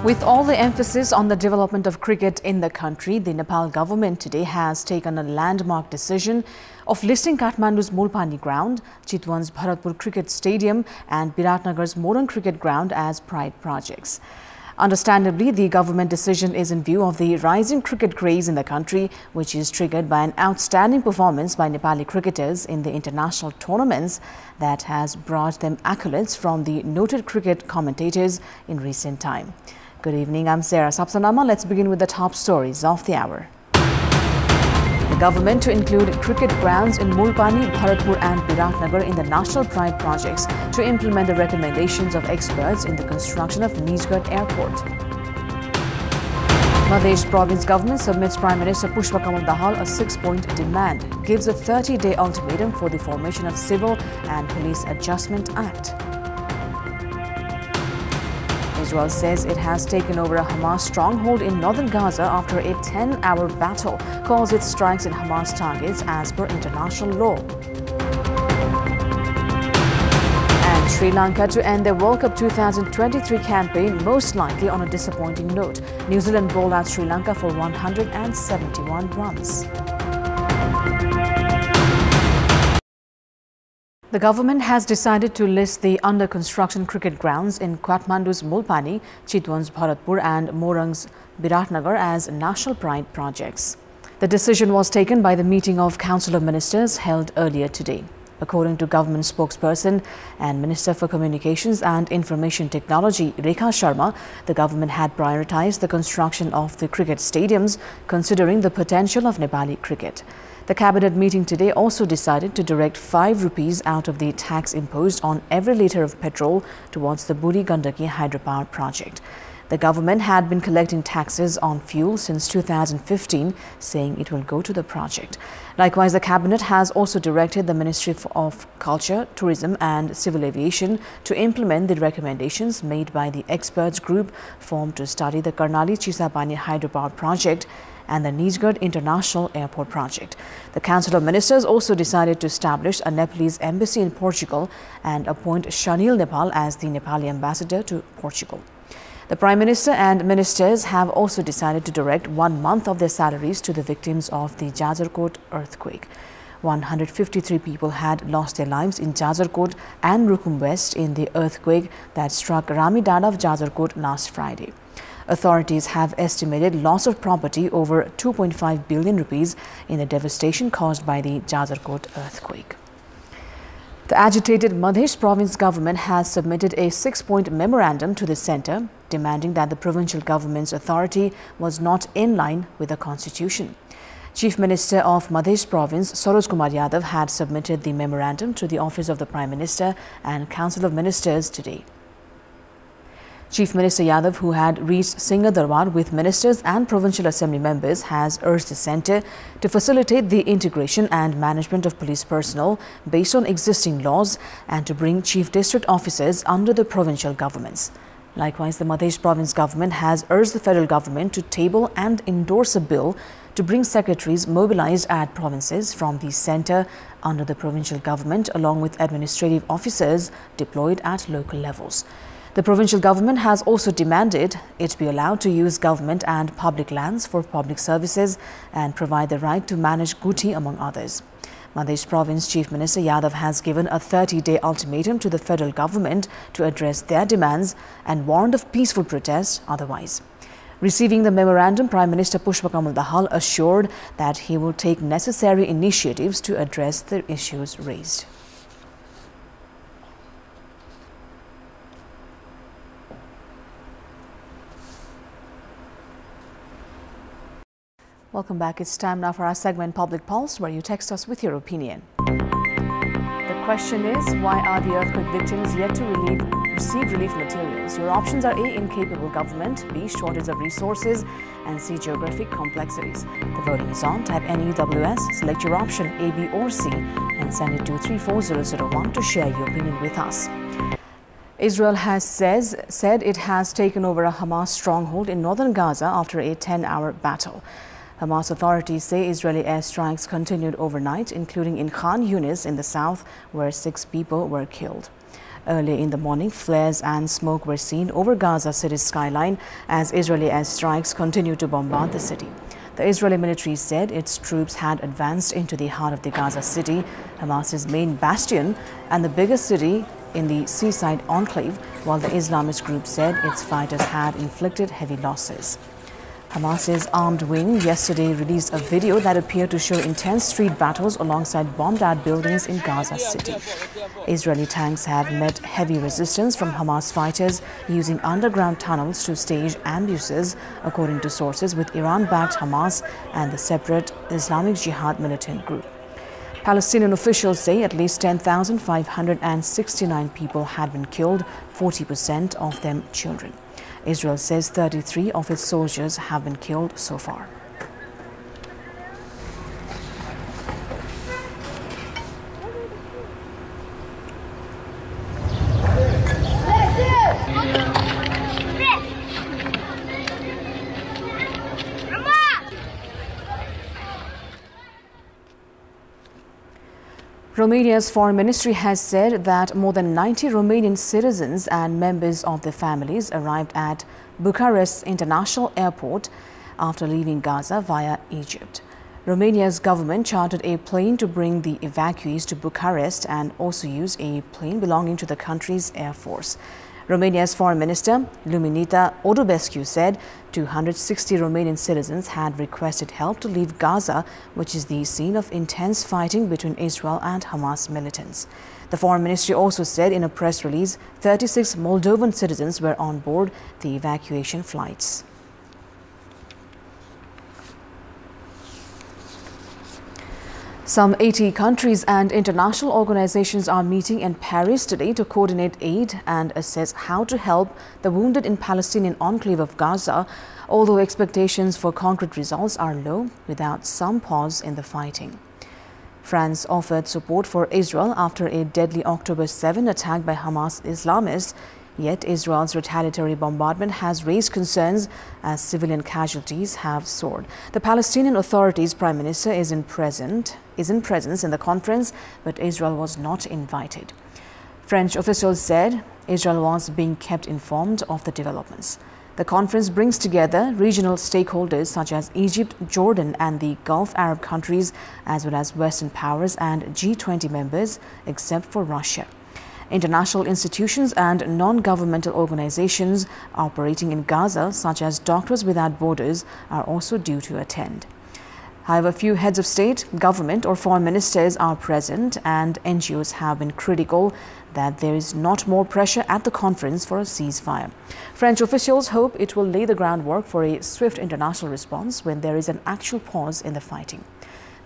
With all the emphasis on the development of cricket in the country, the Nepal government today has taken a landmark decision of listing Kathmandu's Mulpani ground, Chitwan's Bharatpur Cricket Stadium and Biratnagar's Morang Cricket Ground as pride projects. Understandably, the government decision is in view of the rising cricket craze in the country, which is triggered by an outstanding performance by Nepali cricketers in the international tournaments that has brought them accolades from the noted cricket commentators in recent time. Good evening, I'm Sarah Sapsanama. Let's begin with the top stories of the hour. The government to include cricket grounds in Mulpani, Bharatpur and Biratnagar in the National Pride projects to implement the recommendations of experts in the construction of Nijgarh Airport. Madhya Pradesh province government submits Prime Minister Pushpa Kamal Dahal a 6-point demand, gives a 30-day ultimatum for the formation of Civil and Police Adjustment Act. Israel says it has taken over a Hamas stronghold in northern Gaza after a 10-hour battle, calls its strikes in Hamas targets as per international law. And Sri Lanka to end their World Cup 2023 campaign most likely on a disappointing note. New Zealand bowled out Sri Lanka for 171 runs. The government has decided to list the under-construction cricket grounds in Kathmandu's Mulpani, Chitwan's Bharatpur and Morang's Biratnagar as national pride projects. The decision was taken by the meeting of Council of Ministers held earlier today. According to government spokesperson and Minister for Communications and Information Technology, Rekha Sharma, the government had prioritized the construction of the cricket stadiums, considering the potential of Nepali cricket. The cabinet meeting today also decided to direct 5 rupees out of the tax imposed on every litre of petrol towards the Buri Gandaki hydropower project. The government had been collecting taxes on fuel since 2015, saying it will go to the project. Likewise, the cabinet has also directed the Ministry of Culture, Tourism and Civil Aviation to implement the recommendations made by the experts group formed to study the Karnali Chisapani hydropower project and the Nijgarh International Airport project. The Council of Ministers also decided to establish a Nepalese embassy in Portugal and appoint Shanil Nepal as the Nepali ambassador to Portugal. The Prime Minister and Ministers have also decided to direct 1 month of their salaries to the victims of the Jajarkot earthquake. 153 people had lost their lives in Jajarkot and Rukum West in the earthquake that struck Ramidad of Jajarkot last Friday. Authorities have estimated loss of property over 2.5 billion rupees in the devastation caused by the Jajarkot earthquake. The agitated Madhya Pradesh province government has submitted a 6-point memorandum to the centre, demanding that the provincial government's authority was not in line with the constitution. Chief Minister of Madhya Pradesh province Saroj Kumar Yadav had submitted the memorandum to the office of the Prime Minister and Council of Ministers today. Chief Minister Yadav, who had reached Singha Darbar with ministers and provincial assembly members, has urged the centre to facilitate the integration and management of police personnel based on existing laws and to bring chief district officers under the provincial governments. Likewise, the Madhya Pradesh province government has urged the federal government to table and endorse a bill to bring secretaries mobilized at provinces from the centre under the provincial government, along with administrative officers deployed at local levels. The provincial government has also demanded it be allowed to use government and public lands for public services and provide the right to manage Guti, among others. Madhya Pradesh Province Chief Minister Yadav has given a 30-day ultimatum to the federal government to address their demands and warned of peaceful protest otherwise. Receiving the memorandum, Prime Minister Pushpa Kamal Dahal assured that he will take necessary initiatives to address the issues raised. Welcome back. It's time now for our segment Public Pulse, where you text us with your opinion. The question is, why are the earthquake victims yet to receive relief materials? Your options are A, incapable government, B, shortage of resources, and C, geographic complexities. The voting is on. Type NEWS, select your option A, B or C and send it to 34001 to share your opinion with us. Israel has said it has taken over a Hamas stronghold in northern Gaza after a 10-hour battle. Hamas authorities say Israeli airstrikes continued overnight, including in Khan Yunis in the south, where 6 people were killed. Earlier in the morning, flares and smoke were seen over Gaza City's skyline as Israeli airstrikes continued to bombard the city. The Israeli military said its troops had advanced into the heart of the Gaza City, Hamas's main bastion and the biggest city in the seaside enclave, while the Islamist group said its fighters had inflicted heavy losses. Hamas's armed wing yesterday released a video that appeared to show intense street battles alongside bombed-out buildings in Gaza City. Israeli tanks have met heavy resistance from Hamas fighters using underground tunnels to stage ambuses, according to sources with Iran-backed Hamas and the separate Islamic Jihad militant group. Palestinian officials say at least 10,569 people had been killed, 40% of them children. Israel says 33 of its soldiers have been killed so far. Romania's foreign ministry has said that more than 90 Romanian citizens and members of their families arrived at Bucharest's international airport after leaving Gaza via Egypt. Romania's government chartered a plane to bring the evacuees to Bucharest and also used a plane belonging to the country's air force. Romania's foreign minister, Luminița Odobescu, said 260 Romanian citizens had requested help to leave Gaza, which is the scene of intense fighting between Israel and Hamas militants. The foreign ministry also said in a press release 36 Moldovan citizens were on board the evacuation flights. Some 80 countries and international organizations are meeting in Paris today to coordinate aid and assess how to help the wounded in Palestinian enclave of Gaza, although expectations for concrete results are low without some pause in the fighting. France offered support for Israel after a deadly October 7 attack by Hamas Islamists. Yet Israel's retaliatory bombardment has raised concerns as civilian casualties have soared. The Palestinian Authority's prime minister is in presence in the conference, but Israel was not invited. French officials said Israel was being kept informed of the developments. The conference brings together regional stakeholders such as Egypt, Jordan and the Gulf Arab countries, as well as Western powers and G20 members, except for Russia. International institutions and non-governmental organizations operating in Gaza, such as Doctors Without Borders, are also due to attend. However, few heads of state, government or foreign ministers are present, and NGOs have been critical that there is not more pressure at the conference for a ceasefire. French officials hope it will lay the groundwork for a swift international response when there is an actual pause in the fighting.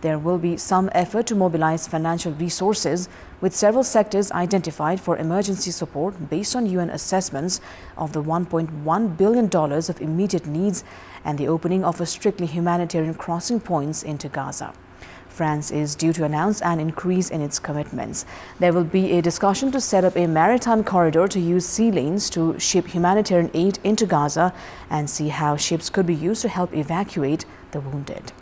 There will be some effort to mobilize financial resources, with several sectors identified for emergency support based on UN assessments of the $1.1 billion of immediate needs and the opening of a strictly humanitarian crossing points into Gaza. France is due to announce an increase in its commitments. There will be a discussion to set up a maritime corridor to use sea lanes to ship humanitarian aid into Gaza and see how ships could be used to help evacuate the wounded.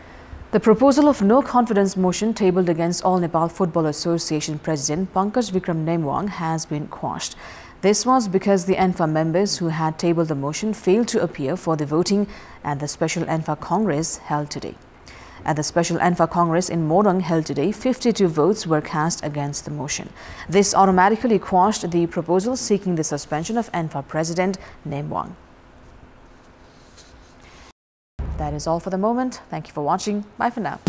The proposal of no-confidence motion tabled against All Nepal Football Association President Pankaj Vikram Nemwang has been quashed. This was because the ENFA members who had tabled the motion failed to appear for the voting at the Special ENFA Congress held today. At the Special ENFA Congress in Morang held today, 52 votes were cast against the motion. This automatically quashed the proposal seeking the suspension of ENFA President Nemwang. That is all for the moment. Thank you for watching. Bye for now.